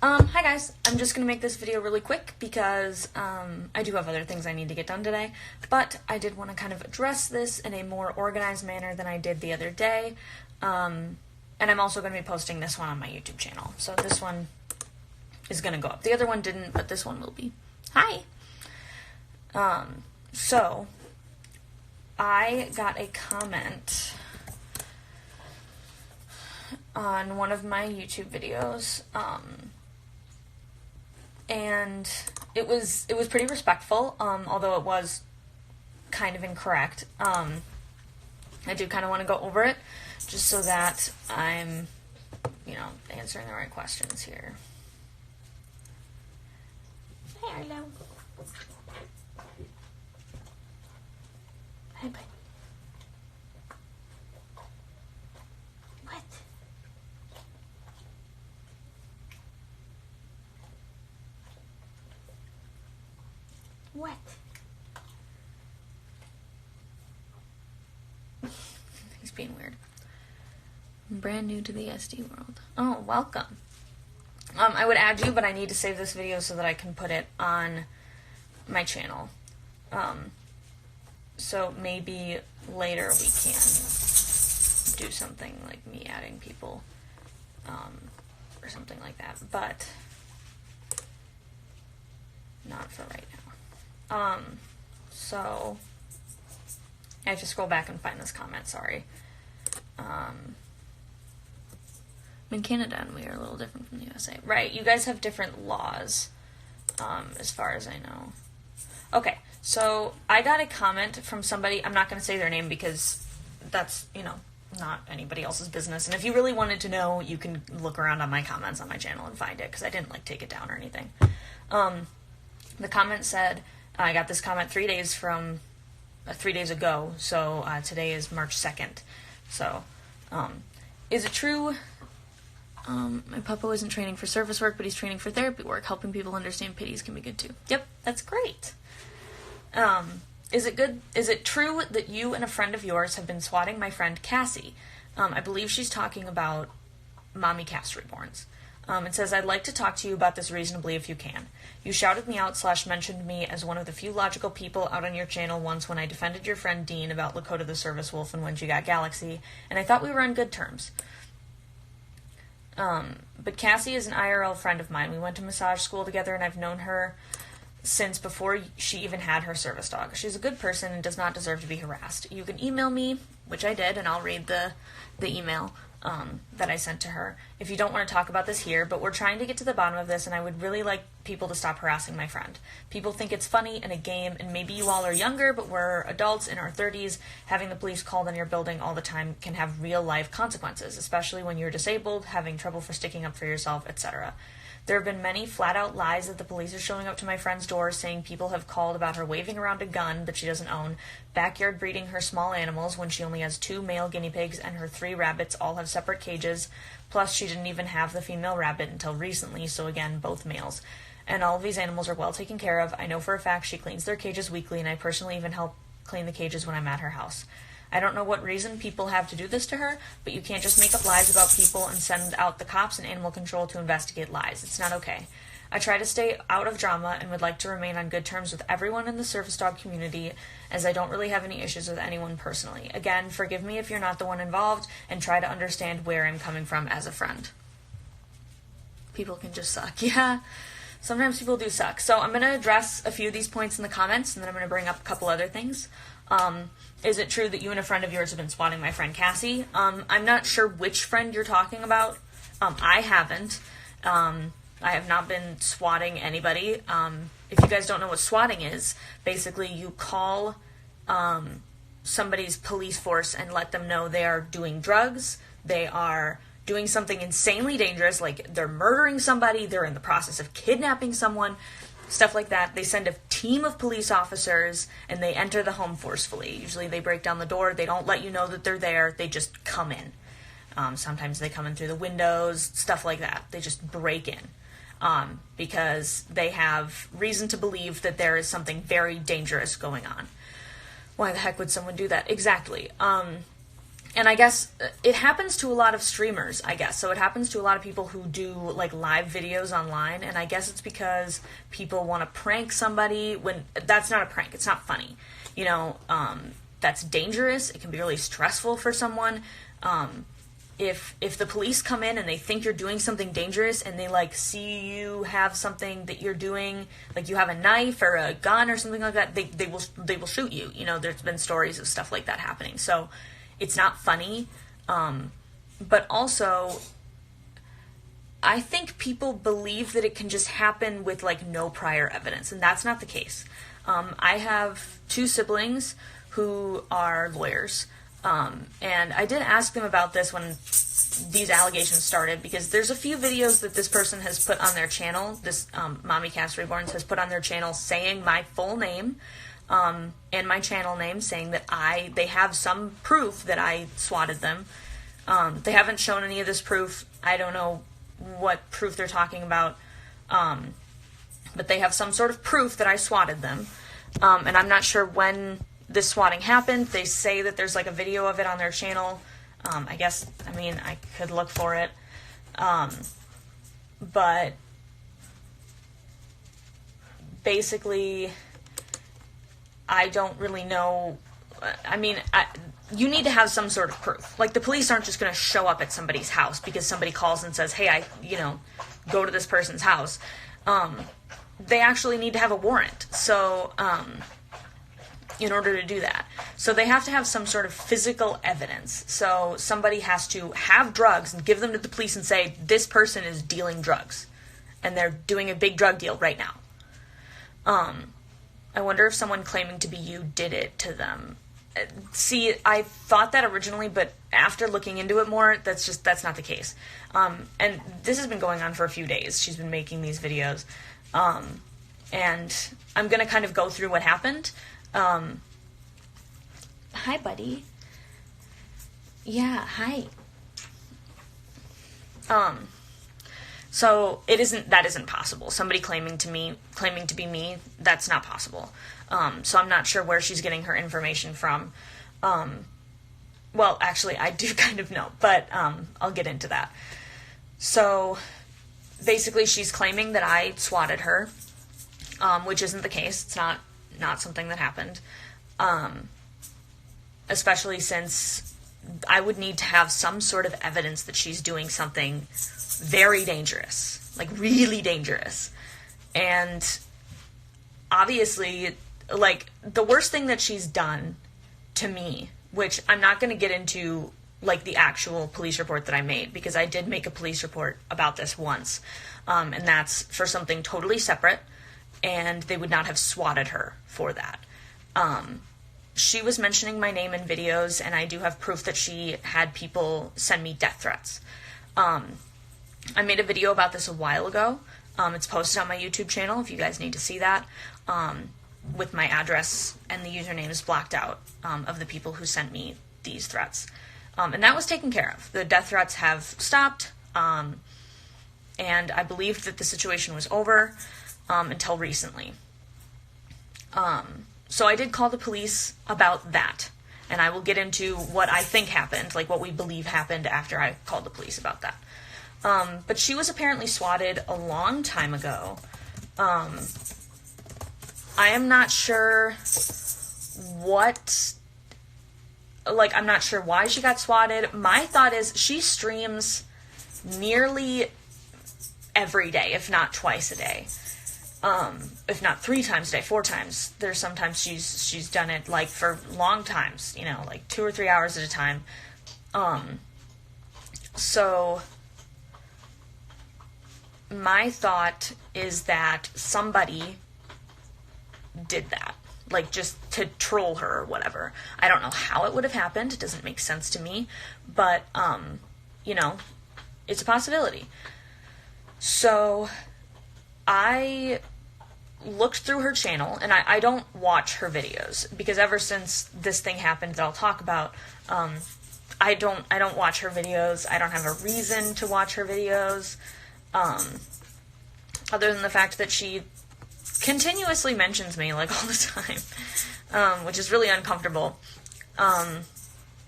Hi guys, I'm just going to make this video really quick because I do have other things I need to get done today, but I did want to kind of address this in a more organized manner than I did the other day, and I'm also going to be posting this one on my YouTube channel, so this one is going to go up. The other one didn't, but this one will be. Hi! So, I got a comment on one of my YouTube videos, and it was pretty respectful, although it was kind of incorrect. I do kind of want to go over it, just so that I'm, answering the right questions here. Hello. Hi, buddy. What? What? He's being weird. I'm brand new to the SD world. Oh, welcome. I would add you, but I need to save this video so that I can put it on my channel. So maybe later we can do something like me adding people, or something like that, but not for right now. So I have to scroll back and find this comment, sorry. I'm in Canada and we are a little different from the USA. Right, you guys have different laws, as far as I know. Okay, so I got a comment from somebody, I'm not going to say their name because that's, not anybody else's business. And if you really wanted to know, you can look around on my comments on my channel and find it, because I didn't, take it down or anything. The comment said, I got this comment 3 days ago, so today is March 2nd. So, is it true? My puppo isn't training for service work, but he's training for therapy work. Helping people understand pities can be good too. Yep, that's great. Is it true that you and a friend of yours have been swatting my friend Cassie? I believe she's talking about mommy cast reborns. It says, I'd like to talk to you about this reasonably if you can. You shouted me out / mentioned me as one of the few logical people out on your channel once when I defended your friend Dean about Lakota the Service Wolf and when she got Galaxy, and I thought we were on good terms. But Cassie is an IRL friend of mine. We went to massage school together, and I've known her since before she even had her service dog. She's a good person and does not deserve to be harassed. You can email me, which I did, and I'll read the email that I sent to her if you don't want to talk about this here, but we're trying to get to the bottom of this, and I would really like people to stop harassing my friend. People think it's funny and a game, and maybe you all are younger, but we're adults in our 30s. Having the police called on your building all the time can have real-life consequences, especially when you're disabled, having trouble for sticking up for yourself, etc. There have been many flat-out lies that the police are showing up to my friend's door saying people have called about her waving around a gun that she doesn't own, backyard breeding her small animals when she only has 2 male guinea pigs and her 3 rabbits all have separate cages, plus she didn't even have the female rabbit until recently, so again, both males. And all of these animals are well taken care of. I know for a fact she cleans their cages weekly, and I personally even help clean the cages when I'm at her house. I don't know what reason people have to do this to her, but you can't just make up lies about people and send out the cops and animal control to investigate lies. It's not okay. I try to stay out of drama and would like to remain on good terms with everyone in the service dog community, as I don't really have any issues with anyone personally. Again, forgive me if you're not the one involved, and try to understand where I'm coming from as a friend. People can just suck. Yeah, sometimes people do suck. So I'm going to address a few of these points in the comments, and then I'm going to bring up a couple other things. Is it true that you and a friend of yours have been swatting my friend Cassie? I'm not sure which friend you're talking about. I haven't. I have not been swatting anybody. If you guys don't know what swatting is, basically you call somebody's police force and let them know they are doing drugs, they are doing something insanely dangerous, like they're murdering somebody, they're in the process of kidnapping someone, stuff like that. They send a team of police officers and they enter the home forcefully. Usually they break down the door, they don't let you know that they're there, they just come in. Sometimes they come in through the windows, stuff like that. They just break in because they have reason to believe that there is something very dangerous going on. Why the heck would someone do that? Exactly. And I guess it happens to a lot of streamers, I guess. So it happens to a lot of people who do, like, live videos online, and I guess it's because people want to prank somebody when that's not a prank. It's not funny. You know, that's dangerous. It can be really stressful for someone. If the police come in and they think you're doing something dangerous and they, like, see you have something that you're doing, like you have a knife or a gun or something like that, they will shoot you. You know, there's been stories of stuff like that happening. So it's not funny, but also I think people believe that it can just happen with, like, no prior evidence, and that's not the case. I have 2 siblings who are lawyers, and I did ask them about this when these allegations started, because there's a few videos that this person has put on their channel, this Mommy Cast Reborns has put on their channel saying my full name, and my channel name, saying that they have some proof that I swatted them. They haven't shown any of this proof. I don't know what proof they're talking about, but they have some sort of proof that I swatted them, and I'm not sure when this swatting happened. They say that there's, like, a video of it on their channel. I could look for it, but basically I don't really know. You need to have some sort of proof. Like, the police aren't just going to show up at somebody's house because somebody calls and says, hey, go to this person's house. They actually need to have a warrant. So, in order to do that. So they have to have some sort of physical evidence. So somebody has to have drugs and give them to the police and say, this person is dealing drugs, and they're doing a big drug deal right now. I wonder if someone claiming to be you did it to them. See, I thought that originally, but after looking into it more, that's not the case. And this has been going on for a few days. She's been making these videos. And I'm going to kind of go through what happened. Hi, buddy. Yeah, hi. So that isn't possible. Somebody claiming to be me, that's not possible. So I'm not sure where she's getting her information from. Well, actually, I do kind of know, but, I'll get into that. So basically she's claiming that I swatted her, which isn't the case. It's not something that happened. Especially since I would need to have some sort of evidence that she's doing something very dangerous, like really dangerous. And obviously, like, the worst thing that she's done to me, which I'm not going to get into, like, the actual police report that I made, because I did make a police report about this once, and that's for something totally separate, and they would not have swatted her for that. She was mentioning my name in videos, and I do have proof that she had people send me death threats. I made a video about this a while ago. It's posted on my YouTube channel if you guys need to see that, with my address, and the username is blacked out, of the people who sent me these threats. And that was taken care of. The death threats have stopped, and I believed that the situation was over, until recently. So I did call the police about that, and I will get into what I think happened, like what we believe happened after I called the police about that. But she was apparently swatted a long time ago. I am not sure I'm not sure why she got swatted. My thought is she streams nearly every day, if not twice a day. If not 3 times a day, 4 times. There's sometimes she's done it, like, for long times, like 2 or 3 hours at a time. So my thought is that somebody did that, like, just to troll her or whatever. I don't know how it would have happened. It doesn't make sense to me, but, it's a possibility. So I looked through her channel, and I don't watch her videos, because ever since this thing happened that I'll talk about, I don't watch her videos. I don't have a reason to watch her videos, other than the fact that she continuously mentions me, like, all the time, which is really uncomfortable.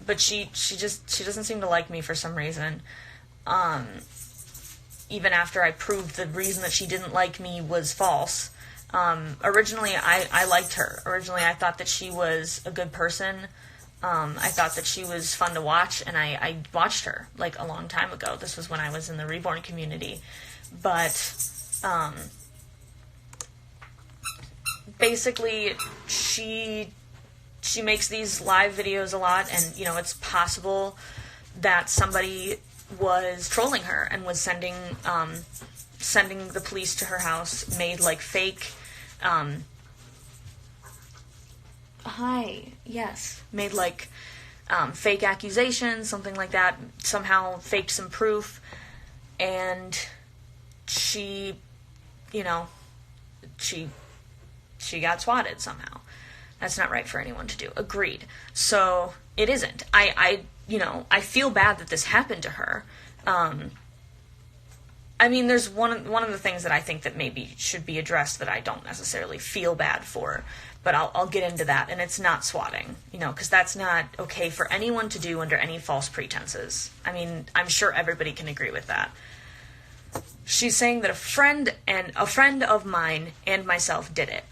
But but she doesn't seem to like me for some reason. Even after I proved the reason that she didn't like me was false. Originally, I liked her. Originally, I thought that she was a good person. I thought that she was fun to watch, and I watched her, like, a long time ago. This was when I was in the Reborn community. But, basically, she makes these live videos a lot, and, you know, it's possible that somebody was trolling her and was sending the police to her house, made, like, fake, made, like, fake accusations, something like that, somehow faked some proof, and she, you know, she got swatted somehow. That's not right for anyone to do. Agreed. So, it isn't. I feel bad that this happened to her. I mean, there's one of the things that I think that maybe should be addressed that I don't necessarily feel bad for, but I'll get into that, and it's not swatting, you know, because that's not okay for anyone to do under any false pretenses. I mean, I'm sure everybody can agree with that. She's saying that a friend of mine and myself did it.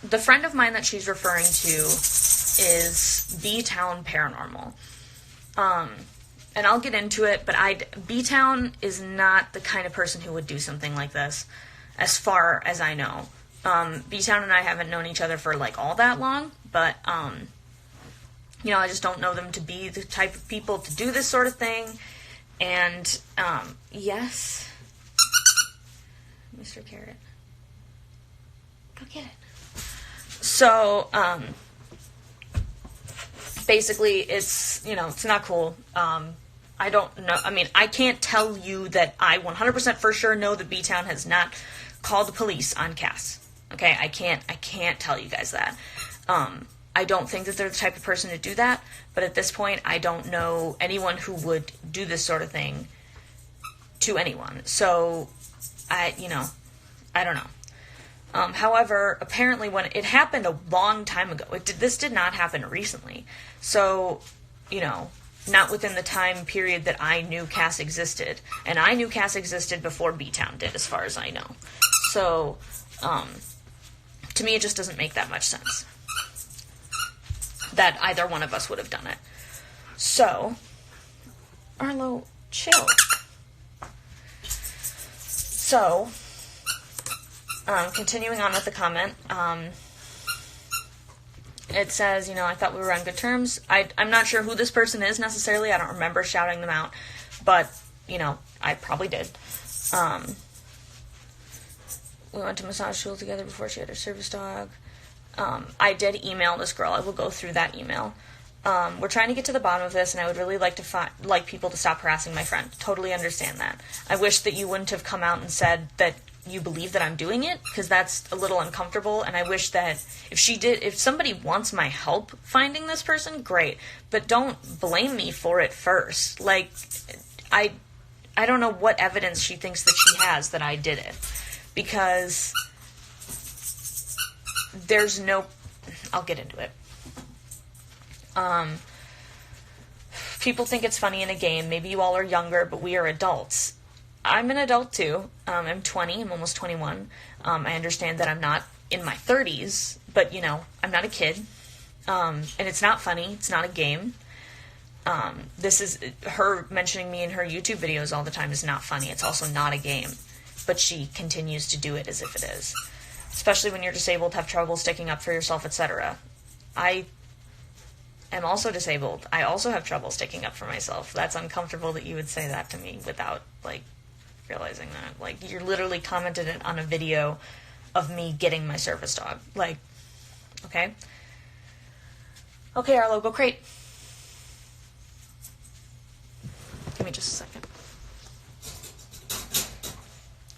The friend of mine that she's referring to is B-Town Paranormal. And I'll get into it, but B-Town is not the kind of person who would do something like this, as far as I know. B-Town and I haven't known each other for, like, all that long, but, you know, I just don't know them to be the type of people to do this sort of thing, and, yes, Mr. Carrot, go get it. So, basically, it's, you know, it's not cool. I don't know. I mean, I can't tell you that I 100% for sure know that B-Town has not called the police on Cass. Okay, I can't tell you guys that. I don't think that they're the type of person to do that, but at this point, I don't know anyone who would do this sort of thing to anyone. So, I don't know. However, apparently when it happened a long time ago, this did not happen recently. So, you know, not within the time period that I knew Cass existed. And I knew Cass existed before B-Town did, as far as I know. So, to me it just doesn't make that much sense that either one of us would have done it. So, Arlo, chill. So, continuing on with the comment, it says, you know, I thought we were on good terms. I'm not sure who this person is necessarily. I don't remember shouting them out, but, you know, I probably did. We went to massage school together before she had her service dog. I did email this girl. I will go through that email. We're trying to get to the bottom of this, and I would really like people to stop harassing my friend. Totally understand that. I wish that you wouldn't have come out and said that you believe that I'm doing it, because that's a little uncomfortable, and I wish that if somebody wants my help finding this person, great, but don't blame me for it first. Like, I don't know what evidence she thinks that she has that I did it, because there's no, I'll get into it. People think it's funny in a game. Maybe you all are younger, but we are adults. I'm an adult too. I'm 20. I'm almost 21. I understand that I'm not in my 30s, but, you know, I'm not a kid. And it's not funny. It's not a game. This is her mentioning me in her YouTube videos all the time is not funny. It's also not a game. But she continues to do it as if it is. Especially when you're disabled, have trouble sticking up for yourself, etc. I am also disabled. I also have trouble sticking up for myself. That's uncomfortable that you would say that to me without, like, realizing that. Like, you're literally commented it on a video of me getting my service dog. Like, okay? Okay, Arlo, go crate. Give me just a second.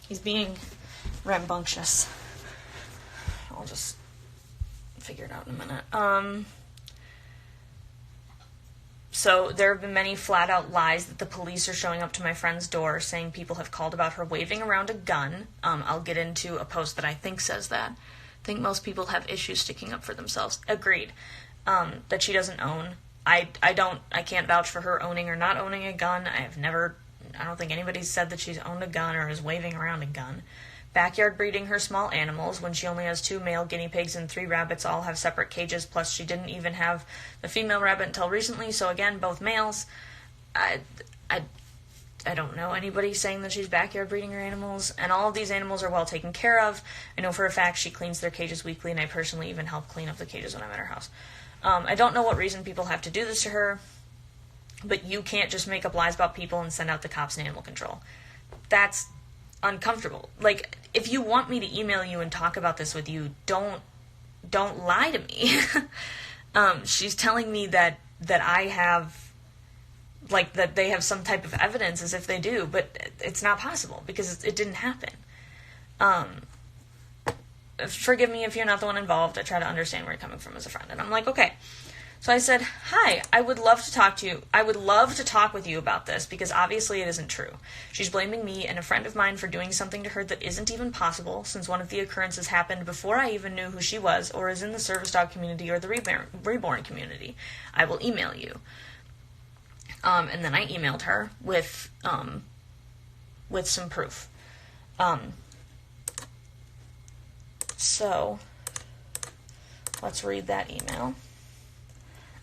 He's being rambunctious. I'll just figure it out in a minute. So there have been many flat-out lies that the police are showing up to my friend's door saying people have called about her waving around a gun. I'll get into a post that I think says that. I think most people have issues sticking up for themselves. Agreed. That she doesn't own. I can't vouch for her owning or not owning a gun. I don't think anybody's said that she's owned a gun or is waving around a gun. Backyard breeding her small animals when she only has 2 male guinea pigs and 3 rabbits, all have separate cages, plus she didn't even have the female rabbit until recently, so again, both males. I don't know anybody saying that she's backyard breeding her animals, and all of these animals are well taken care of. I know for a fact she cleans their cages weekly, and I personally even help clean up the cages when I'm at her house. I don't know what reason people have to do this to her, but you can't just make up lies about people and send out the cops and animal control. That's uncomfortable. Like, if you want me to email you and talk about this with you, don't lie to me. She's telling me that I have, like, that they have some type of evidence as if they do, but it's not possible because it didn't happen. Forgive me if you're not the one involved. I try to understand where you're coming from as a friend. And I'm like, okay. So I said, hi, I would love to talk to you. I would love to talk with you about this because obviously it isn't true. She's blaming me and a friend of mine for doing something to her that isn't even possible, since one of the occurrences happened before I even knew who she was or is in the service dog community or the reborn community. I will email you. And then I emailed her with some proof. So let's read that email.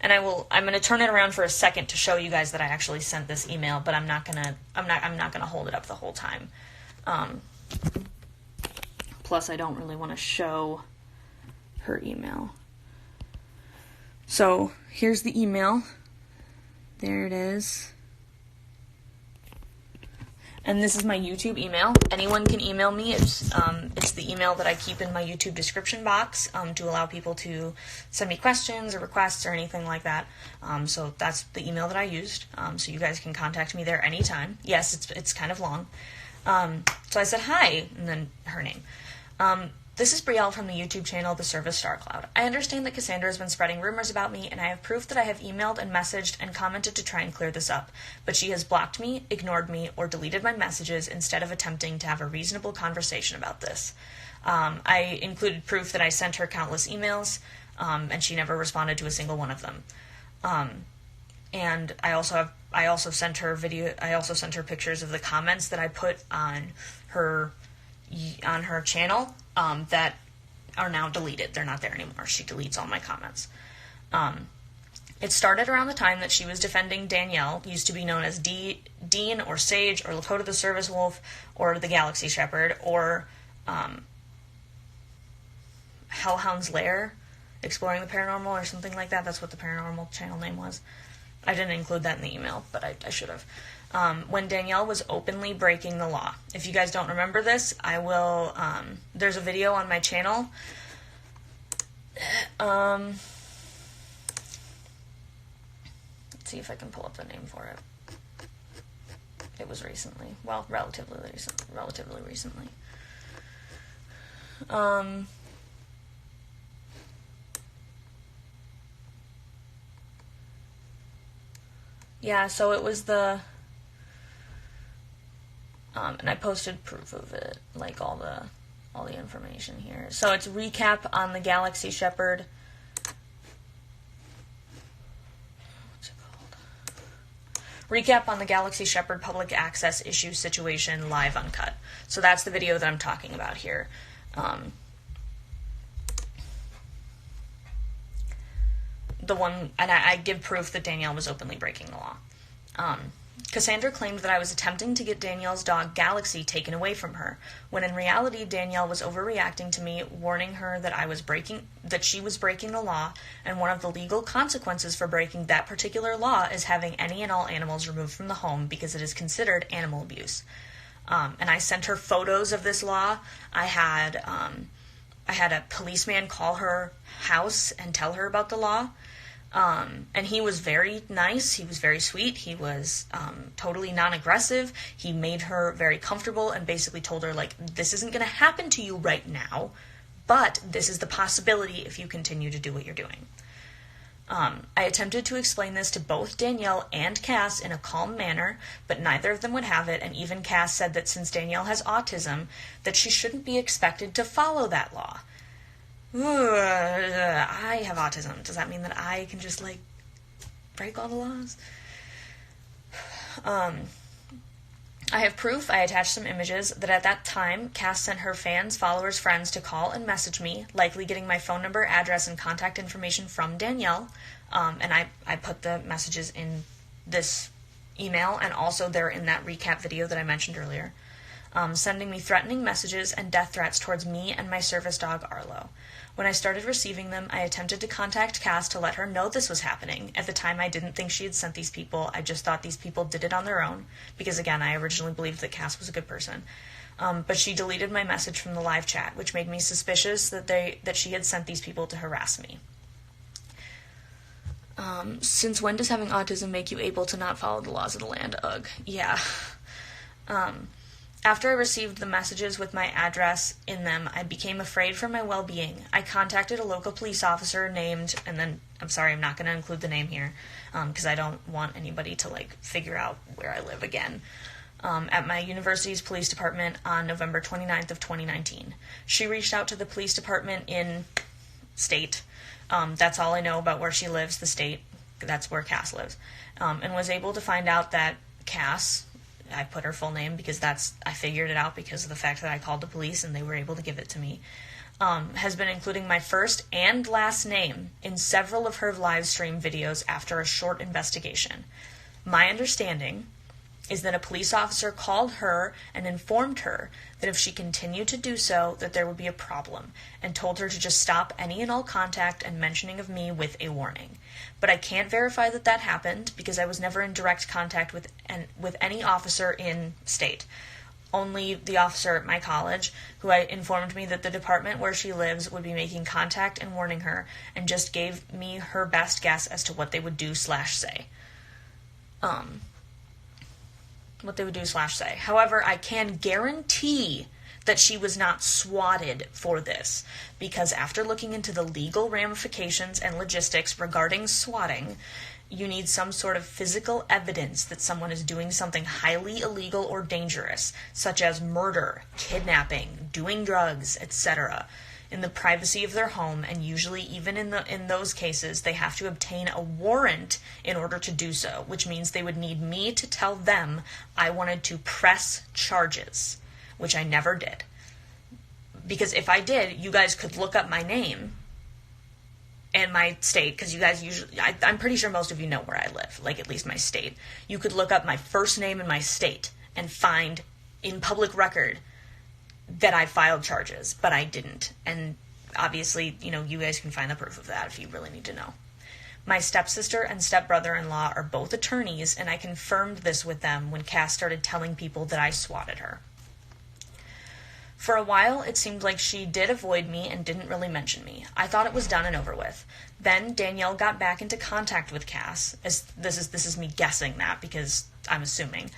And I'm going to turn it around for a second to show you guys that I actually sent this email, but I'm not going to hold it up the whole time. Plus I don't really want to show her email. So, here's the email. There it is. And this is my YouTube email. Anyone can email me. It's the email that I keep in my YouTube description box to allow people to send me questions or requests or anything like that. So that's the email that I used. So you guys can contact me there anytime. Yes, it's kind of long. So I said hi, and then her name. This is Brielle from the YouTube channel The Service Star Cloud. I understand that Cassandra has been spreading rumors about me, and I have proof that I have emailed and messaged and commented to try and clear this up, but she has blocked me, ignored me, or deleted my messages instead of attempting to have a reasonable conversation about this. I included proof that I sent her countless emails, and she never responded to a single one of them. And I also sent her pictures of the comments that I put on her channel that are now deleted. They're not there anymore. She deletes all my comments. It started around the time that she was defending Danielle, used to be known as Dean or Sage or Lakota the Service Wolf or the Galaxy Shepherd or Hellhound's Lair, Exploring the Paranormal or something like that. That's what the paranormal channel name was. I didn't include that in the email, but I should have. When Danielle was openly breaking the law. If you guys don't remember this, I will, there's a video on my channel. Let's see if I can pull up the name for it. It was recently. Well, relatively recently. Yeah, so it was the... and I posted proof of it, like all the information here. So it's recap on the Galaxy Shepherd. What's it called? Recap on the Galaxy Shepherd public access issue situation, live uncut. So that's the video that I'm talking about here. The one, and I give proof that Danielle was openly breaking the law. Cassandra claimed that I was attempting to get Danielle's dog Galaxy taken away from her, when in reality Danielle was overreacting to me, warning her that she was breaking the law, and one of the legal consequences for breaking that particular law is having any and all animals removed from the home because it is considered animal abuse. And I sent her photos of this law. I had a policeman call her house and tell her about the law. And he was very nice. He was very sweet. He was totally non-aggressive. He made her very comfortable and basically told her, like, this isn't going to happen to you right now, but this is the possibility if you continue to do what you're doing. I attempted to explain this to both Danielle and Cass in a calm manner, but neither of them would have it, and even Cass said that since Danielle has autism, that she shouldn't be expected to follow that law. I have autism. Does that mean that I can just, like, break all the laws. I have proof. I attached some images that at that time, Cass sent her fans, followers, friends to call and message me, likely getting my phone number, address, and contact information from Danielle. And I put the messages in this email, and also they're in that recap video that I mentioned earlier. Sending me threatening messages and death threats towards me and my service dog, Arlo. When I started receiving them, I attempted to contact Cass to let her know this was happening. At the time, I didn't think she had sent these people. I just thought these people did it on their own, because again, I originally believed that Cass was a good person. But she deleted my message from the live chat, which made me suspicious that she had sent these people to harass me. Since when does having autism make you able to not follow the laws of the land? Ugh. Yeah. After I received the messages with my address in them, I became afraid for my well-being. I contacted a local police officer named, and then, I'm sorry, I'm not going to include the name here, because I don't want anybody to, figure out where I live again, at my university's police department on November 29th of 2019. She reached out to the police department in state. That's all I know about where she lives, the state. That's where Cass lives. And was able to find out that Cass, I put her full name because I figured it out because of the fact that I called the police and they were able to give it to me, has been including my first and last name in several of her live stream videos after a short investigation. My understanding is that a police officer called her and informed her that if she continued to do so, that there would be a problem, and told her to just stop any and all contact and mentioning of me with a warning. But I can't verify that that happened because I was never in direct contact with any officer in state. Only the officer at my college, who informed me that the department where she lives would be making contact and warning her, and just gave me her best guess as to what they would do/say. However, I can guarantee that she was not swatted for this, because after looking into the legal ramifications and logistics regarding swatting, you need some sort of physical evidence that someone is doing something highly illegal or dangerous, such as murder, kidnapping, doing drugs, etc., in the privacy of their home, and usually even in those cases, they have to obtain a warrant in order to do so, which means they would need me to tell them I wanted to press charges, which I never did. Because if I did, you guys could look up my name and my state, because you guys usually, I'm pretty sure most of you know where I live, at least my state. You could look up my first name and my state and find in public record that I filed charges, but I didn't. And obviously, you guys can find the proof of that if you really need to know. My stepsister and stepbrother-in-law are both attorneys, and I confirmed this with them when Cass started telling people that I swatted her. For a while, it seemed like she did avoid me and didn't really mention me. I thought it was done and over with. Then Danielle got back into contact with Cass, as this is me guessing that because I'm assuming,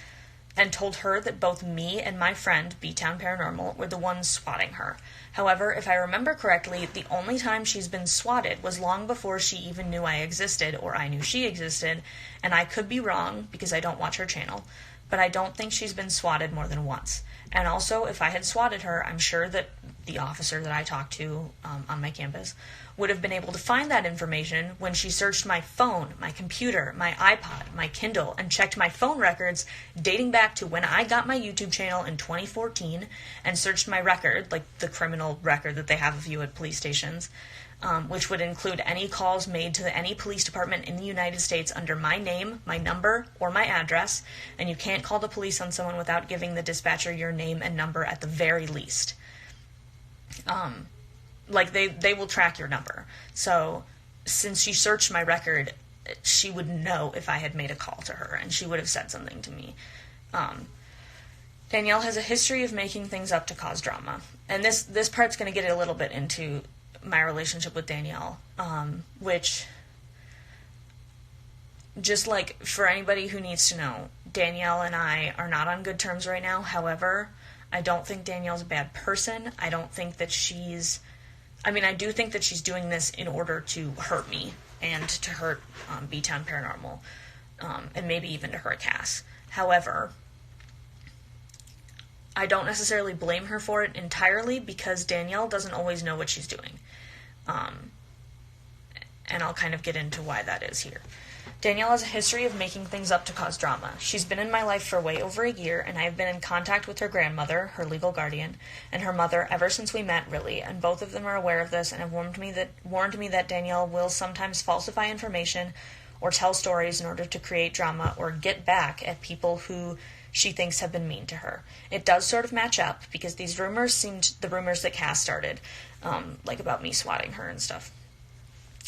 and told her that both me and my friend, B-Town Paranormal, were the ones swatting her. However, if I remember correctly, the only time she's been swatted was long before she even knew I existed, or I knew she existed, and I could be wrong because I don't watch her channel, but I don't think she's been swatted more than once. And also, if I had swatted her, I'm sure that the officer that I talked to on my campus would have been able to find that information when she searched my phone, my computer, my iPod, my Kindle, and checked my phone records dating back to when I got my YouTube channel in 2014 and searched my record, like the criminal record that they have of you at police stations, which would include any calls made to any police department in the United States under my name, my number, or my address, and you can't call the police on someone without giving the dispatcher your name and number at the very least. They will track your number. So, since she searched my record, she would know if I had made a call to her, and she would have said something to me. Danielle has a history of making things up to cause drama. And this part's going to get a little bit into my relationship with Danielle, which, just for anybody who needs to know, Danielle and I are not on good terms right now. However, I don't think Danielle's a bad person. I don't think that I do think that she's doing this in order to hurt me and to hurt B-Town Paranormal, and maybe even to hurt Cass. However, I don't necessarily blame her for it entirely because Danielle doesn't always know what she's doing. And I'll kind of get into why that is here. Danielle has a history of making things up to cause drama. She's been in my life for way over a year, and I have been in contact with her grandmother, her legal guardian, and her mother ever since we met, really, and both of them are aware of this and have warned me that Danielle will sometimes falsify information or tell stories in order to create drama or get back at people who she thinks have been mean to her. It does sort of match up, because these rumors seemed, the rumors that Cass started, like about me swatting her and stuff,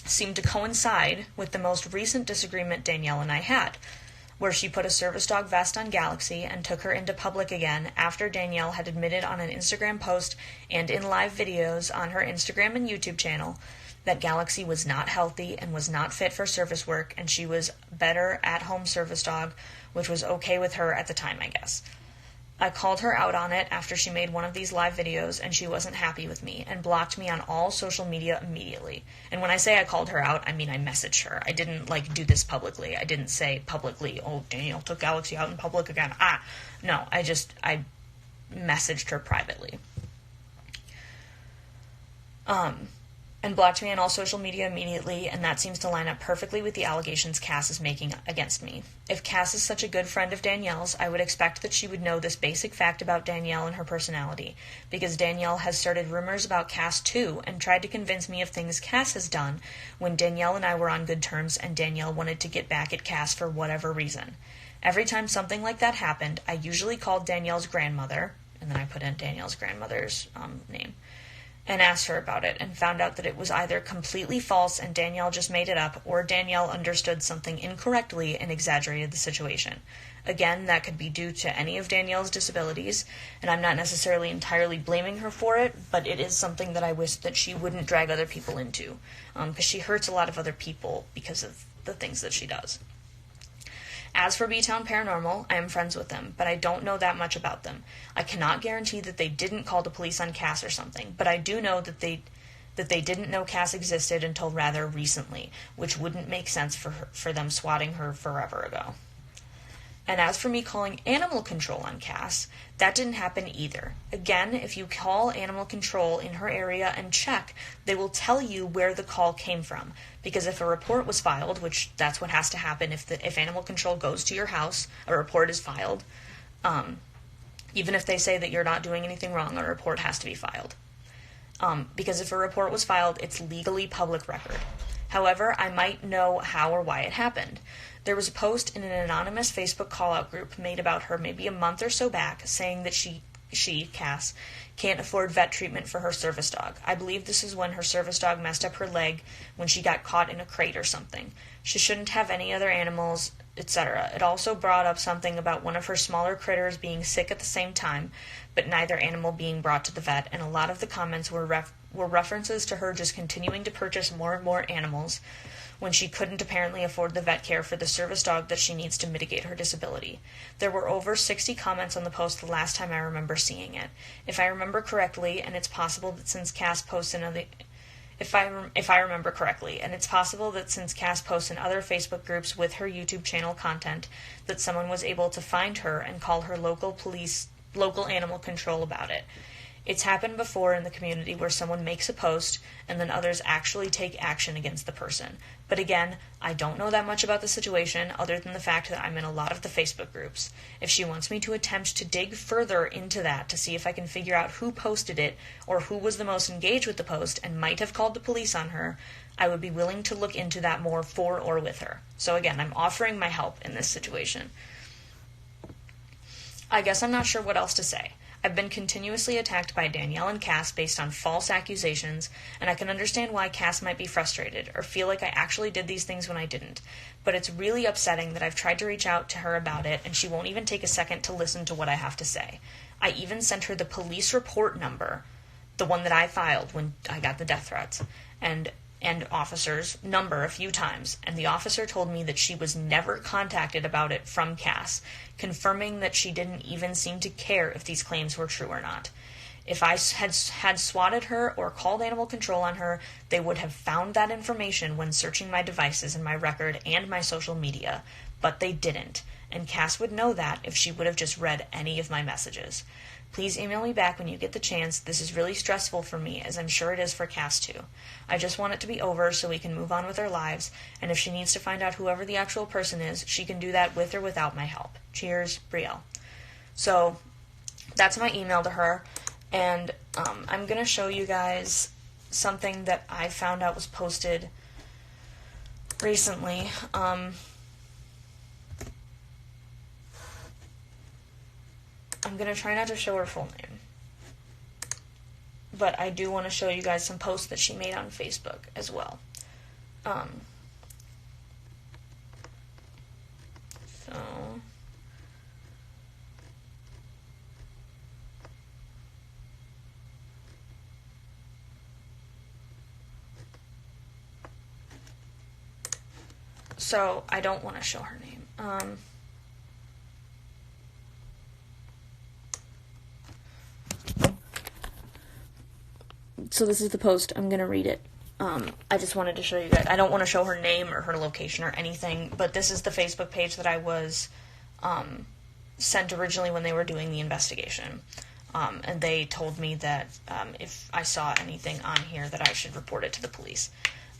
seemed to coincide with the most recent disagreement Danielle and I had, where she put a service dog vest on Galaxy and took her into public again after Danielle had admitted on an Instagram post and in live videos on her Instagram and YouTube channel that Galaxy was not healthy and was not fit for service work, and she was better at-home service dog, which was okay with her at the time, I guess. I called her out on it after she made one of these live videos, and she wasn't happy with me and blocked me on all social media immediately. And when I say I called her out, I mean I messaged her. I didn't, do this publicly. I didn't say publicly, oh, Danielle took Galaxy out in public again. No, I messaged her privately. And blocked me on all social media immediately, and that seems to line up perfectly with the allegations Cass is making against me. If Cass is such a good friend of Danielle's, I would expect that she would know this basic fact about Danielle and her personality, because Danielle has started rumors about Cass too, and tried to convince me of things Cass has done when Danielle and I were on good terms and Danielle wanted to get back at Cass for whatever reason. Every time something like that happened, I usually called Danielle's grandmother, and then I put in Danielle's grandmother's name, and asked her about it, and found out that it was either completely false and Danielle just made it up, or Danielle understood something incorrectly and exaggerated the situation. Again, that could be due to any of Danielle's disabilities, and I'm not necessarily entirely blaming her for it, but it is something that I wish that she wouldn't drag other people into, because she hurts a lot of other people because of the things that she does. As for B-Town Paranormal, I am friends with them, but I don't know that much about them. I cannot guarantee that they didn't call the police on Cass or something, but I do know that they didn't know Cass existed until rather recently, which wouldn't make sense for them swatting her forever ago. And as for me calling animal control on Cass, that didn't happen either. Again, if you call animal control in her area and check, they will tell you where the call came from. Because if a report was filed, which that's what has to happen if animal control goes to your house, a report is filed. Even if they say that you're not doing anything wrong, a report has to be filed. Because if a report was filed, it's legally public record. However, I might know how or why it happened. There was a post in an anonymous Facebook call-out group made about her maybe a month or so back saying that she, Cass, can't afford vet treatment for her service dog. I believe this is when her service dog messed up her leg when she got caught in a crate or something. She shouldn't have any other animals, etc. It also brought up something about one of her smaller critters being sick at the same time, but neither animal being brought to the vet, and a lot of the comments were references to her just continuing to purchase more and more animals when she couldn't apparently afford the vet care for the service dog that she needs to mitigate her disability. There were over 60 comments on the post the last time I remember seeing it. If I remember correctly, and it's possible that since Cass posts in other Facebook groups with her YouTube channel content, that someone was able to find her and call her local animal control about it. It's happened before in the community where someone makes a post and then others actually take action against the person. But again, I don't know that much about the situation other than the fact that I'm in a lot of the Facebook groups. If she wants me to attempt to dig further into that to see if I can figure out who posted it or who was the most engaged with the post and might have called the police on her, I would be willing to look into that more for or with her. So again, I'm offering my help in this situation. I guess I'm not sure what else to say. I've been continuously attacked by Danielle and Cass based on false accusations, and I can understand why Cass might be frustrated or feel like I actually did these things when I didn't. But it's really upsetting that I've tried to reach out to her about it, and she won't even take a second to listen to what I have to say. I even sent her the police report number, the one that I filed when I got the death threats, and officer's number a few times, and the officer told me that she was never contacted about it from Cass, confirming that she didn't even seem to care if these claims were true or not. If I had swatted her or called animal control on her, they would have found that information when searching my devices and my record and my social media, but they didn't, and Cass would know that if she would have just read any of my messages. Please email me back when you get the chance. This is really stressful for me, as I'm sure it is for Cass too. I just want it to be over so we can move on with our lives, and if she needs to find out whoever the actual person is, she can do that with or without my help. Cheers, Brielle. So, that's my email to her, and I'm going to show you guys something that I found out was posted recently. I'm going to try not to show her full name. But I do want to show you guys some posts that she made on Facebook as well. So I don't want to show her name. So this is the post. I'm going to read it. I just wanted to show you guys. I don't want to show her name or her location or anything, but this is the Facebook page that I was sent originally when they were doing the investigation. And they told me that if I saw anything on here that I should report it to the police.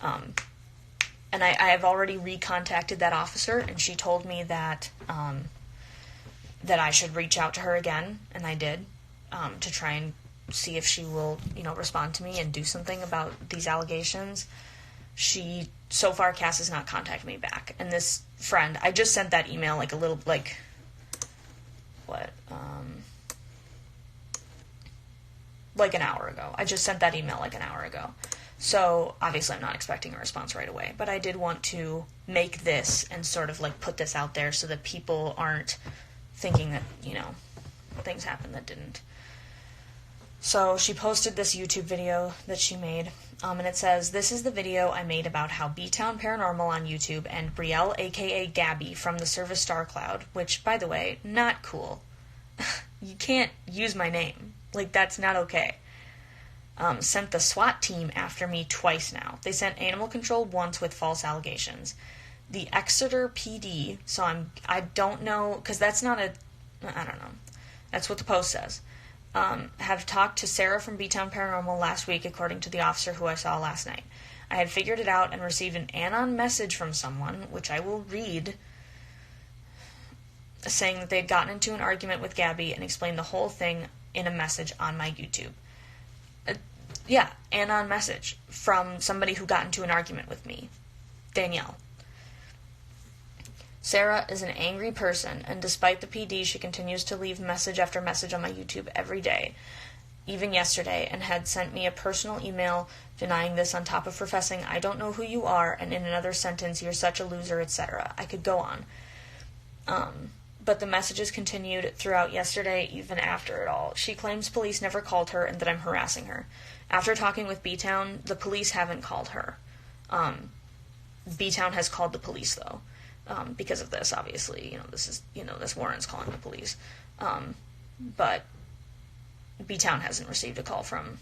And I have already recontacted that officer, and she told me that that I should reach out to her again, and I did, to try and see if she will, respond to me and do something about these allegations. So far, Cass has not contacted me back. And this friend, I just sent that email like an hour ago. I just sent that email like an hour ago. So, obviously I'm not expecting a response right away, but I did want to make this and sort of put this out there so that people aren't thinking that, things happened that didn't. So she posted this YouTube video that she made, and it says, "This is the video I made about how B-Town Paranormal on YouTube and Brielle, aka Gabby, from the service Star Cloud," which, by the way, not cool. You can't use my name. That's not okay. Sent the SWAT team after me twice now. They sent animal control once with false allegations. The Exeter PD, so I don't know, because that's not I don't know. That's what the post says. Have talked to Sarah from B-Town Paranormal last week, according to the officer who I saw last night. I had figured it out and received an anon message from someone, which I will read, saying that they had gotten into an argument with Gabby and explained the whole thing in a message on my YouTube. Anon message from somebody who got into an argument with me. Danielle. Sarah is an angry person, and despite the PD, she continues to leave message after message on my YouTube every day, even yesterday, and had sent me a personal email denying this on top of professing, "I don't know who you are," and in another sentence, "You're such a loser," etc. I could go on. But the messages continued throughout yesterday, even after it all. She claims police never called her and that I'm harassing her. After talking with B-Town, the police haven't called her. B-Town has called the police, though. Because of this, obviously, this Warren's calling the police. But B-Town hasn't received a call from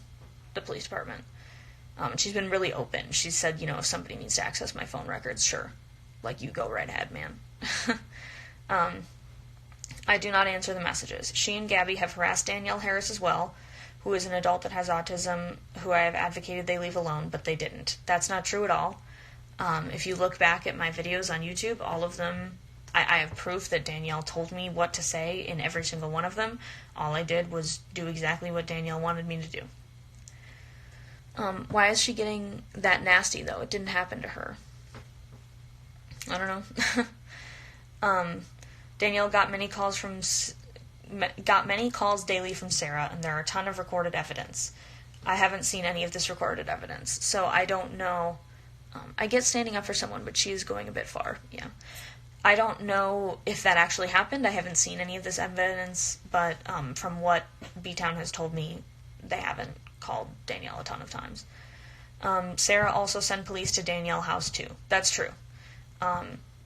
the police department. She's been really open. She said, if somebody needs to access my phone records, sure. You go right ahead, man. I do not answer the messages. She and Gabby have harassed Danielle Harris as well, who is an adult that has autism, who I have advocated they leave alone, but they didn't. That's not true at all. If you look back at my videos on YouTube, all of them, I have proof that Danielle told me what to say in every single one of them. All I did was do exactly what Danielle wanted me to do. Why is she getting that nasty, though? It didn't happen to her. I don't know. Danielle got many calls daily from Sarah, and there are a ton of recorded evidence. I haven't seen any of this recorded evidence, so I don't know. I get standing up for someone, but she is going a bit far, yeah. I don't know if that actually happened. I haven't seen any of this evidence, but from what B-Town has told me, they haven't called Danielle a ton of times. Sarah also sent police to Danielle house, too. That's true.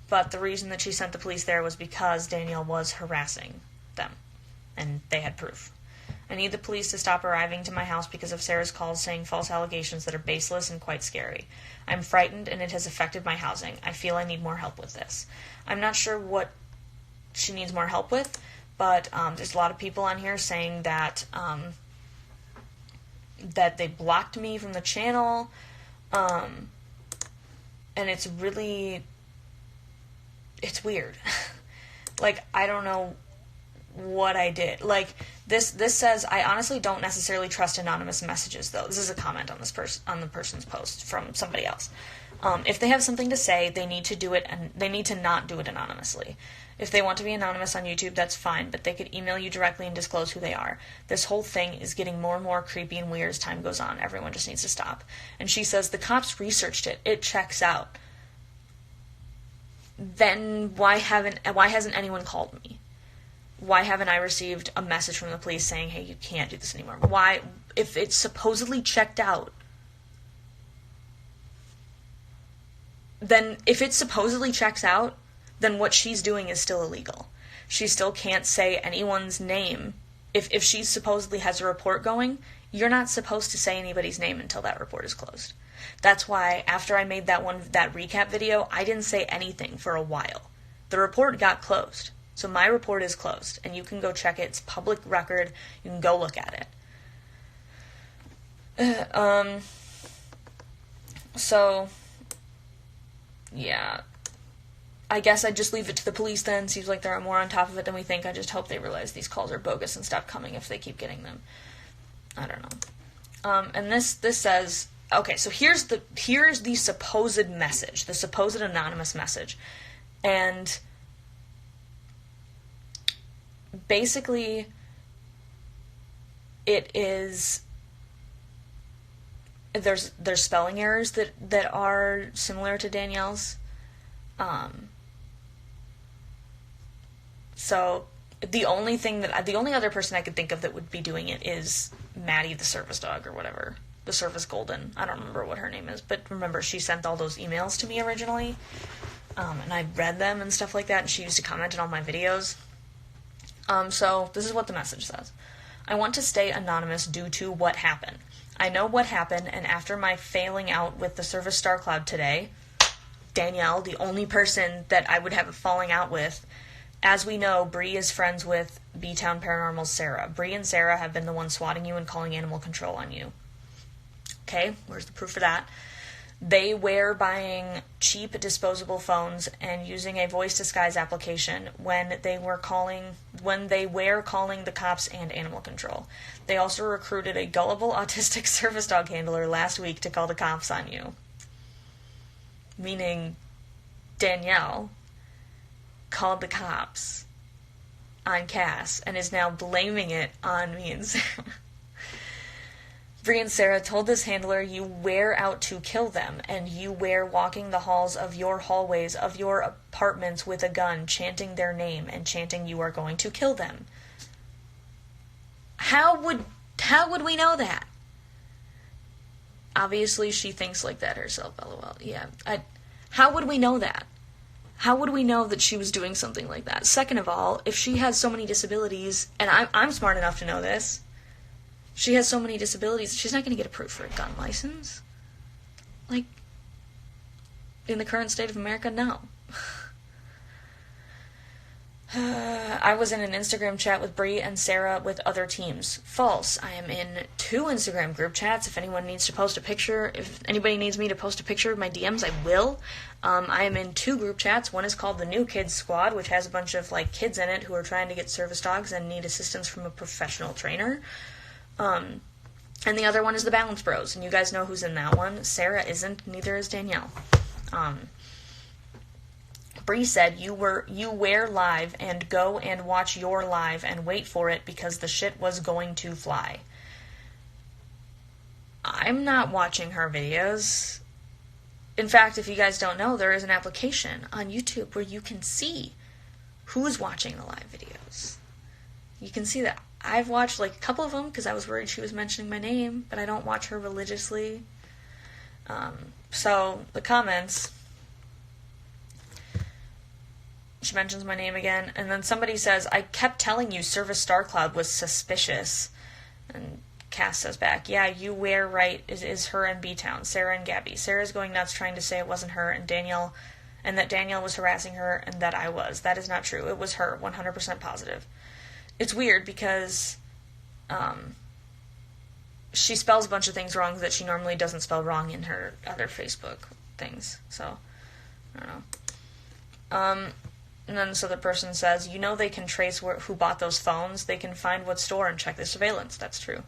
But the reason that she sent the police there was because Danielle was harassing them, and they had proof. I need the police to stop arriving to my house because of Sarah's calls saying false allegations that are baseless and quite scary. I'm frightened, and it has affected my housing. I feel I need more help with this. I'm not sure what she needs more help with. But there's a lot of people on here saying that that they blocked me from the channel, and it's weird. Like, I don't know what I did. Like, this says, I honestly don't necessarily trust anonymous messages, though. This is a comment on the person's post from somebody else. If they have something to say, they need to do it, and they need to not do it anonymously. If they want to be anonymous on YouTube, that's fine, but they could email you directly and disclose who they are. This whole thing is getting more and more creepy and weird as time goes on. Everyone just needs to stop. And she says, the cops researched it. It checks out. Then why hasn't anyone called me? Why haven't I received a message from the police saying, hey, you can't do this anymore? Why, if it's supposedly checked out, then if it supposedly checks out, then what she's doing is still illegal. She still can't say anyone's name. If she supposedly has a report going, you're not supposed to say anybody's name until that report is closed. That's why after I made that recap video, I didn't say anything for a while. The report got closed. So my report is closed, and you can go check it. It's public record. You can go look at it. So, yeah. I guess I'd just leave it to the police then. Seems like they're more on top of it than we think. I just hope they realize these calls are bogus and stop coming if they keep getting them. I don't know. And this says, okay, so here's the supposed message, the supposed anonymous message. And basically, it is, there's spelling errors that are similar to Danielle's. So the only other person I could think of that would be doing it is Maddie the service dog or whatever. The service golden. I don't remember what her name is, but remember she sent all those emails to me originally. And I read them and stuff like that, and she used to comment on all my videos. So this is what the message says. I want to stay anonymous due to what happened. I know what happened, and after my failing out with the Service Star Cloud today, Danielle, the only person that I would have a falling out with, as we know, Bree is friends with B-Town Paranormal's Sarah. Bree and Sarah have been the ones swatting you and calling animal control on you. Okay, where's the proof for that? They were buying cheap disposable phones and using a voice disguise application when they were calling the cops and animal control. They also recruited a gullible autistic service dog handler last week to call the cops on you. Meaning Danielle called the cops on Cass and is now blaming it on me and Sarah. Bree and Sarah told this handler, you were out to kill them, and you were walking the halls of your hallways of your apartments with a gun, chanting their name and chanting you are going to kill them. How would we know that? Obviously she thinks like that herself, lol. Yeah. How would we know that? How would we know that she was doing something like that? Second of all, if she has so many disabilities, and I'm smart enough to know this, she has so many disabilities, she's not going to get approved for a gun license. Like, in the current state of America, no. I was in an Instagram chat with Bree and Sarah with other teams. False. I am in 2 Instagram group chats. If anyone needs to post a picture, if anybody needs me to post a picture of my DMs, I will. I am in 2 group chats. One is called the New Kids Squad, which has a bunch of kids in it who are trying to get service dogs and need assistance from a professional trainer. And the other one is the Balance Bros, and you guys know who's in that one. Sarah isn't, neither is Danielle. Bree said, you were live, and go and watch your live and wait for it because the shit was going to fly. I'm not watching her videos. In fact, if you guys don't know, there is an application on YouTube where you can see who's watching the live videos. You can see that. I've watched a couple of them because I was worried she was mentioning my name, but I don't watch her religiously. So the comments, she mentions my name again, and then somebody says, I kept telling you Service Star Cloud was suspicious. And Cass says back, yeah, you were right, it is her and B-Town, Sarah and Gabby. Sarah's going nuts trying to say it wasn't her, and Danielle and that Danielle was harassing her and that I was. That is not true. It was her, 100% positive. It's weird because she spells a bunch of things wrong that she normally doesn't spell wrong in her other Facebook things. So, I don't know. And then this other person says, you know they can trace who bought those phones. They can find what store and check the surveillance. That's true.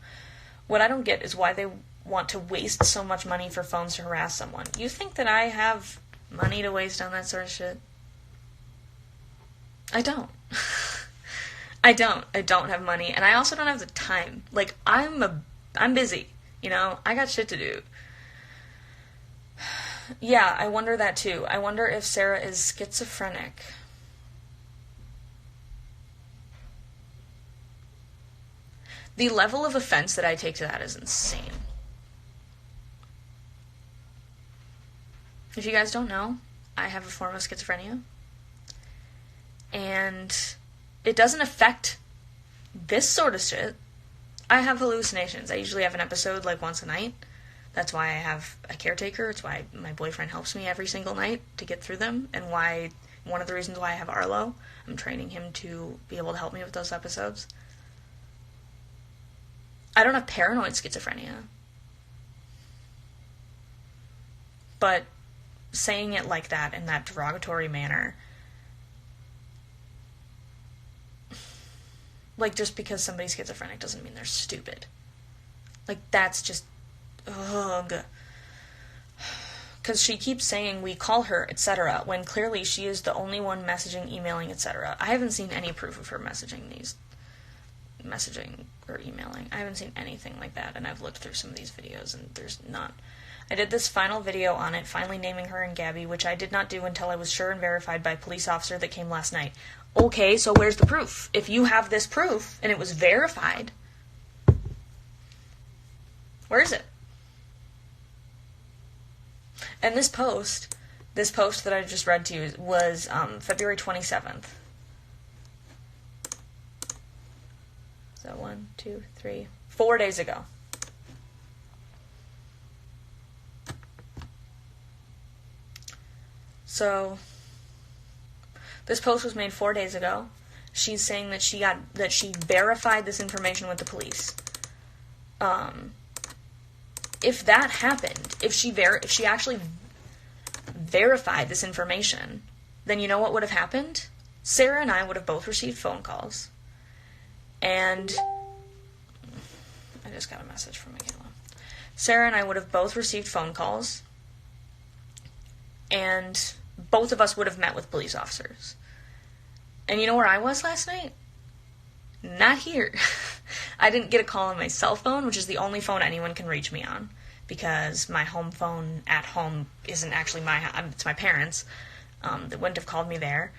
What I don't get is why they want to waste so much money for phones to harass someone. You think that I have money to waste on that sort of shit? I don't. I don't have money, and I also don't have the time. Like, I'm busy, you know? I got shit to do. Yeah, I wonder that too. I wonder if Sarah is schizophrenic. The level of offense that I take to that is insane. If you guys don't know, I have a form of schizophrenia. And it doesn't affect this sort of shit. I have hallucinations. I usually have an episode like once a night. That's why I have a caretaker. It's why my boyfriend helps me every single night to get through them. And one of the reasons why I have Arlo. I'm training him to be able to help me with those episodes. I don't have paranoid schizophrenia. But saying it like that, in that derogatory manner, like, just because somebody's schizophrenic doesn't mean they're stupid. Like, that's just, ugh. Because she keeps saying we call her, etc., when clearly she is the only one messaging, emailing, etc. I haven't seen any proof of her messaging or emailing. I haven't seen anything like that, and I've looked through some of these videos, and there's none. I did this final video on it, finally naming her and Gabby, which I did not do until I was sure and verified by a police officer that came last night. Okay, so where's the proof? If you have this proof, and it was verified, where is it? And this post that I just read to you was February 27th. So 1, 2, 3, 4 days ago. So this post was made 4 days ago. She's saying that she verified this information with the police. If that happened, if she actually verified this information, then you know what would have happened? Sarah and I would have both received phone calls. And I just got a message from Michaela. Sarah and I would have both received phone calls, and both of us would have met with police officers. And you know where I was last night? Not here. I didn't get a call on my cell phone, which is the only phone anyone can reach me on, because my home phone at home isn't actually it's my parents'. They wouldn't have called me there.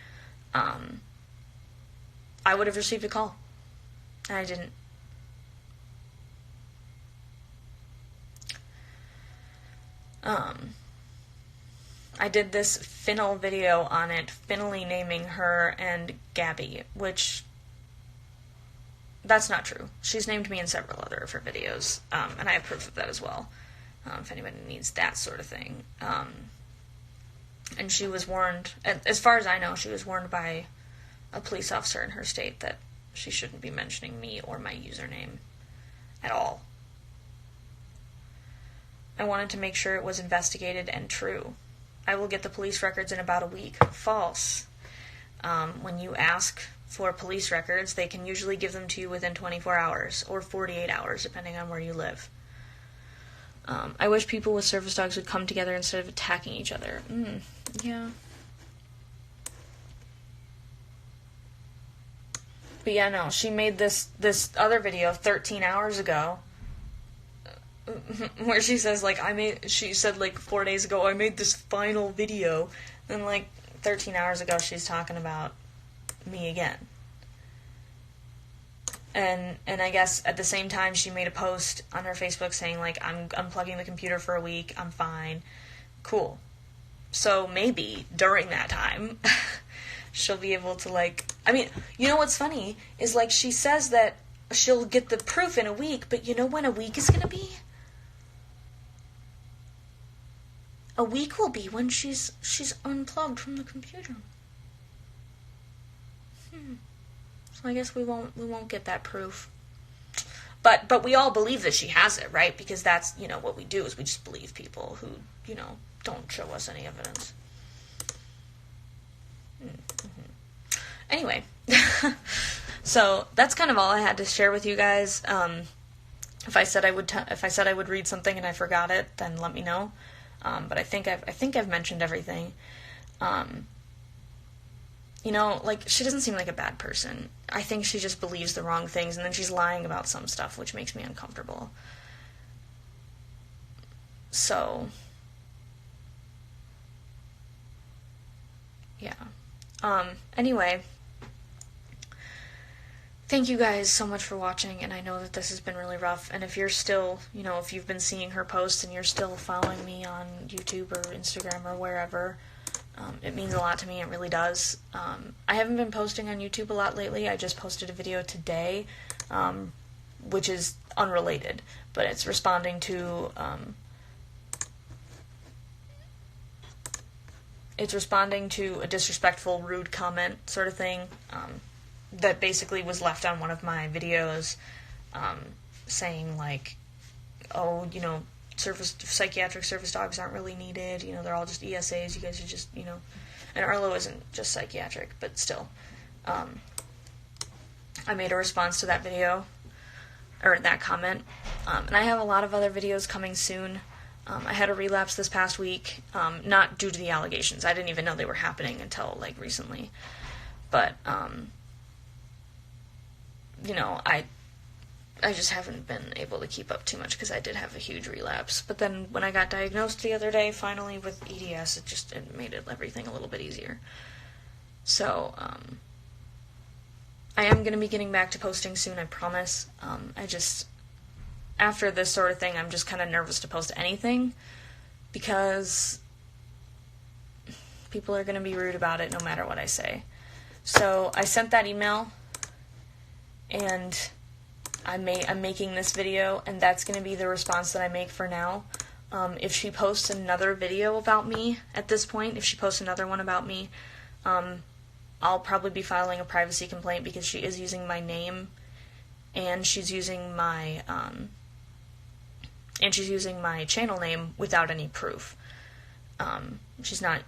I would have received a call. And I didn't. I did this Finnell video on it, Finnally naming her and Gabby, which, that's not true. She's named me in several other of her videos, and I have proof of that as well, if anybody needs that sort of thing. And she was warned, as far as I know, she was warned by a police officer in her state that she shouldn't be mentioning me or my username at all. I wanted to make sure it was investigated and true. I will get the police records in about a week. False. When you ask for police records, they can usually give them to you within 24 hours or 48 hours, depending on where you live. I wish people with service dogs would come together instead of attacking each other. Yeah. But yeah, no, she made this other video 13 hours ago, where she says, like, she said, like, 4 days ago, I made this final video, and, like, 13 hours ago, she's talking about me again. And I guess at the same time, she made a post on her Facebook saying, like, I'm unplugging the computer for a week, I'm fine. Cool. So maybe during that time, she'll be able to, like, I mean, you know what's funny is, like, she says that she'll get the proof in a week, but you know when a week is going to be? A week will be when she's unplugged from the computer. So I guess we won't get that proof. But we all believe that she has it, right? Because that's, what we do is we just believe people who, don't show us any evidence. Mm-hmm. Anyway, so that's kind of all I had to share with you guys. If I said I would read something and I forgot it, then let me know. But I think I've mentioned everything. She doesn't seem like a bad person. I think she just believes the wrong things, and then she's lying about some stuff, which makes me uncomfortable. So, yeah. Anyway, thank you guys so much for watching, and I know that this has been really rough, and if you're still, if you've been seeing her posts and you're still following me on YouTube or Instagram or wherever, it means a lot to me, it really does. I haven't been posting on YouTube a lot lately. I just posted a video today, which is unrelated, but it's responding to, a disrespectful, rude comment sort of thing, that basically was left on one of my videos, saying like, oh, psychiatric service dogs aren't really needed, they're all just ESAs, you guys are just, and Arlo isn't just psychiatric, but still. I made a response to that video, or that comment, and I have a lot of other videos coming soon. I had a relapse this past week, not due to the allegations. I didn't even know they were happening until, recently. But, I just haven't been able to keep up too much because I did have a huge relapse. But then when I got diagnosed the other day, finally, with EDS, it made everything a little bit easier. So, I am going to be getting back to posting soon, I promise. After this sort of thing, I'm just kind of nervous to post anything because people are going to be rude about it no matter what I say. So, I sent that email, and I'm making this video, and that's going to be the response that I make for now. If she posts another video about me at this point, if she posts another one about me, I'll probably be filing a privacy complaint because she is using my name, and she's using my channel name without any proof. She's not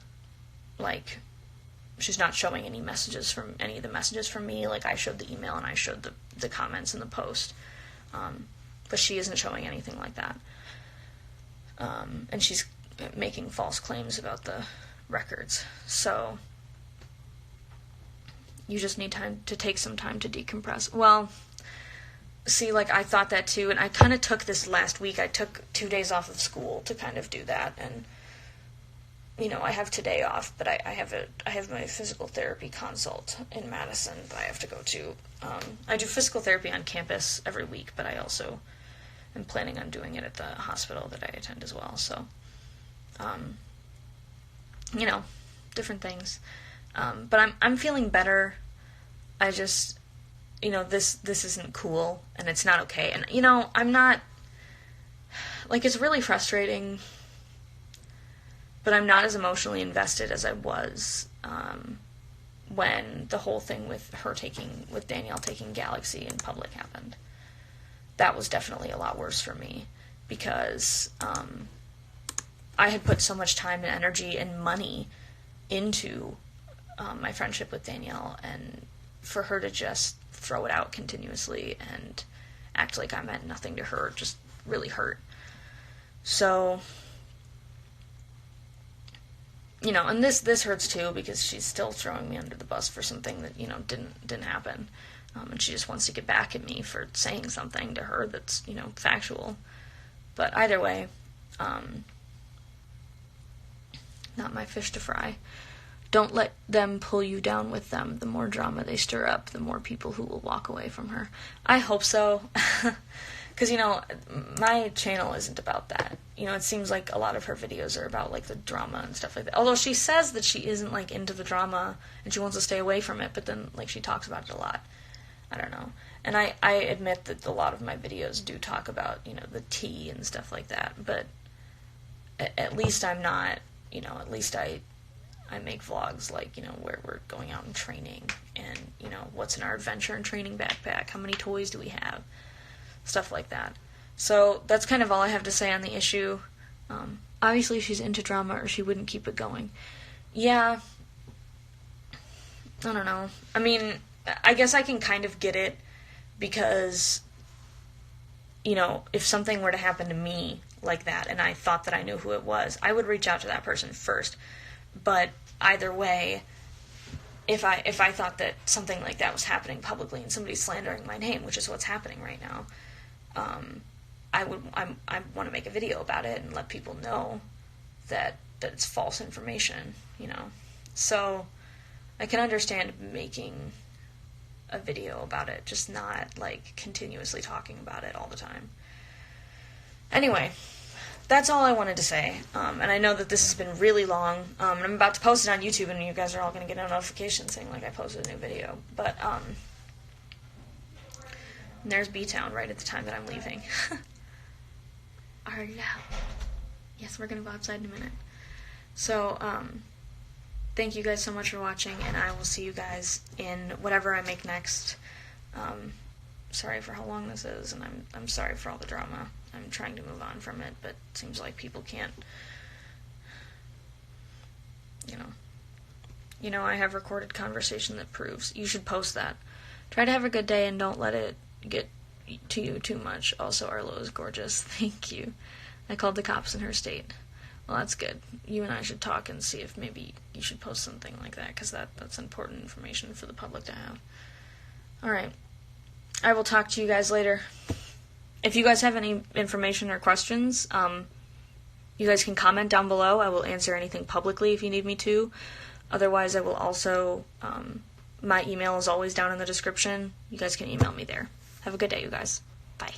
showing any messages from any of the messages from me. I showed the email and I showed the comments in the post. But she isn't showing anything like that. And she's making false claims about the records. So, you just need time to take some time to decompress. Well, see, I thought that too, and I kind of took this last week. I took 2 days off of school to kind of do that, and I have today off, but I have my physical therapy consult in Madison that I have to go to. I do physical therapy on campus every week, but I also am planning on doing it at the hospital that I attend as well. So, different things. But I'm feeling better. I just, this isn't cool, and it's not okay. And, I'm not, it's really frustrating, but I'm not as emotionally invested as I was when the whole thing with Danielle taking Galaxy in public happened. That was definitely a lot worse for me because I had put so much time and energy and money into my friendship with Danielle, and for her to just throw it out continuously and act like I meant nothing to her just really hurt. So, and this hurts too because she's still throwing me under the bus for something that, didn't happen. And she just wants to get back at me for saying something to her that's, factual. But either way, not my fish to fry. Don't let them pull you down with them. The more drama they stir up, the more people who will walk away from her. I hope so. Because, my channel isn't about that. It seems like a lot of her videos are about, the drama and stuff like that. Although she says that she isn't, into the drama and she wants to stay away from it, but then, she talks about it a lot. I don't know. And I admit that a lot of my videos do talk about, the tea and stuff like that. But at least I'm not, at least I make vlogs, like, where we're going out and training, and, what's in our adventure and training backpack, how many toys do we have, stuff like that. So that's kind of all I have to say on the issue. Obviously she's into drama or she wouldn't keep it going. Yeah, I don't know. I mean, I guess I can kind of get it, because, if something were to happen to me like that, and I thought that I knew who it was, I would reach out to that person first. But either way, if I thought that something like that was happening publicly and somebody's slandering my name, which is what's happening right now, I want to make a video about it and let people know that it's false information, So I can understand making a video about it, just not, like, continuously talking about it all the time. Anyway, that's all I wanted to say, and I know that this has been really long, and I'm about to post it on YouTube, and you guys are all going to get a notification saying, like, I posted a new video, but, there's B-Town right at the time that I'm leaving. Arlo. Yes, we're going to go outside in a minute. So, thank you guys so much for watching, and I will see you guys in whatever I make next. Sorry for how long this is, and I'm sorry for all the drama. I'm trying to move on from it, but it seems like people can't, I have recorded conversation that proves. You should post that. Try to have a good day and don't let it get to you too much. Also, Arlo is gorgeous. Thank you. I called the cops in her state. Well, that's good. You and I should talk and see if maybe you should post something like that, because that's important information for the public to have. Alright. I will talk to you guys later. If you guys have any information or questions, you guys can comment down below. I will answer anything publicly if you need me to. Otherwise, I will also, my email is always down in the description. You guys can email me there. Have a good day, you guys. Bye.